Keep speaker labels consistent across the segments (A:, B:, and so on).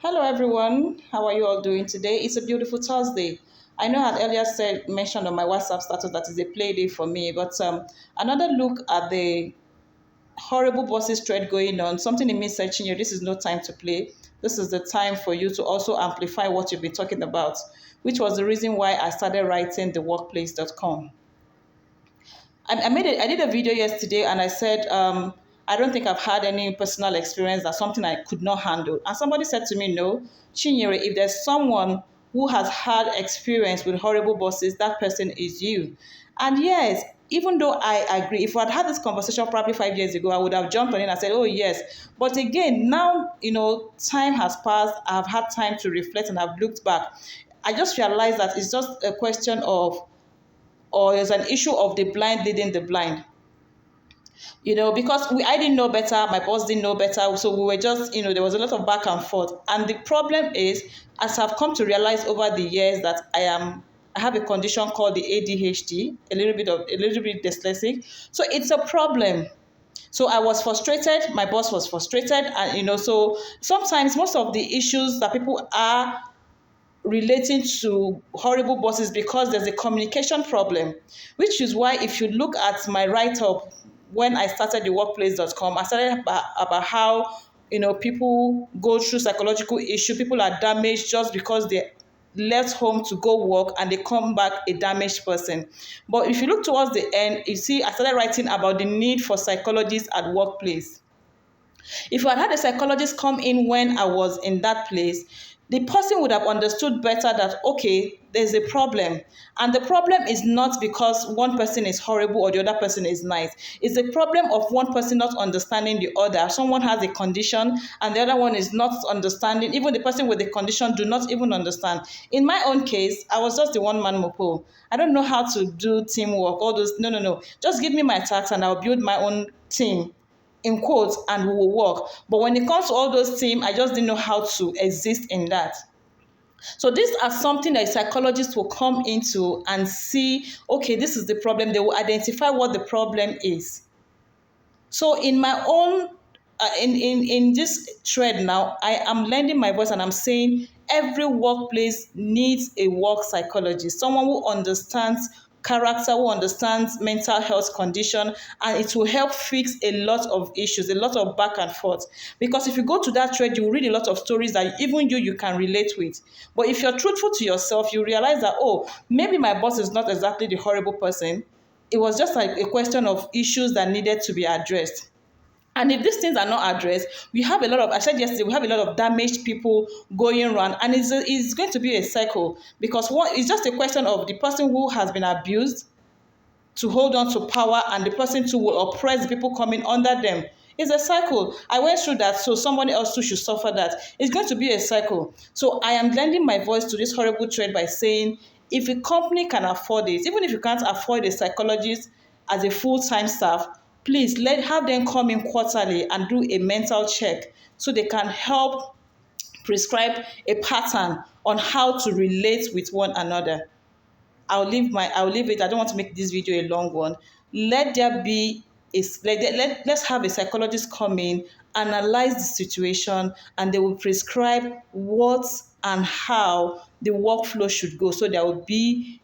A: Hello everyone, how are you all doing today? It's a beautiful Thursday. I know I had earlier mentioned on my WhatsApp status that it's a play day for me, but another look at the horrible bosses thread going on, something in me searching you, this is no time to play. This is the time for you to also amplify what you've been talking about, which was the reason why I started writing theworkplace.com. I did a video yesterday and I said, I don't think I've had any personal experience that's something I could not handle. And somebody said to me, no, Chinyere, if there's someone who has had experience with horrible bosses, that person is you. And yes, even though I agree, if I'd had this conversation probably 5 years ago, I would have jumped on it and said, oh, yes. But again, now, time has passed. I've had time to reflect and I've looked back. I just realized that it's just a question of, or it's an issue of the blind leading the blind. Because I didn't know better, my boss didn't know better, so we were just, there was a lot of back and forth. And the problem is, as I've come to realize over the years, that I have a condition called the ADHD, a little bit dyslexic. So it's a problem. So I was frustrated, my boss was frustrated, and so sometimes most of the issues that people are relating to horrible bosses because there's a communication problem, which is why if you look at my write-up when I started the workplace.com, I started about how people go through psychological issue. People are damaged just because they left home to go work and they come back a damaged person. But if you look towards the end, you see I started writing about the need for psychologists at workplace. If I had a psychologist come in when I was in that place, the person would have understood better that, okay, there's a problem. And the problem is not because one person is horrible or the other person is nice. It's a problem of one person not understanding the other. Someone has a condition and the other one is not understanding. Even the person with the condition do not even understand. In my own case, I was just the one-man mopo. I don't know how to do teamwork, all those. No. Just give me my tasks and I'll build my own team in quotes, and we will work. But when it comes to all those things, I just didn't know how to exist in that. So these are something that a psychologist will come into and see, okay, this is the problem. They will identify what the problem is. So in my own, in this thread now, I am lending my voice and I'm saying every workplace needs a work psychologist, someone who understands character, who understands mental health condition, and it will help fix a lot of issues, a lot of back and forth. Because if you go to that thread, you will read a lot of stories that even you can relate with. But if you're truthful to yourself, you realize that, oh, maybe my boss is not exactly the horrible person. It was just like a question of issues that needed to be addressed. And if these things are not addressed, we have a lot of, I said yesterday, we have a lot of damaged people going around, and it's going to be a cycle, because it's just a question of the person who has been abused to hold on to power and the person who will oppress the people coming under them. It's a cycle. I went through that, so somebody else too should suffer that. It's going to be a cycle. So I am lending my voice to this horrible trade by saying, if a company can afford it, even if you can't afford a psychologist as a full-time staff, please have them come in quarterly and do a mental check so they can help prescribe a pattern on how to relate with one another. I'll leave it. I don't want to make this video a long one. Let there be let's have a psychologist come in, analyze the situation, and they will prescribe what and how the workflow should go. So there will be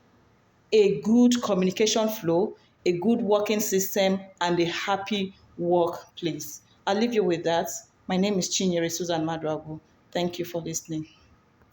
A: a good communication flow, a good working system, and a happy workplace. I'll leave you with that. My name is Chinyere Susan Madragu. Thank you for listening.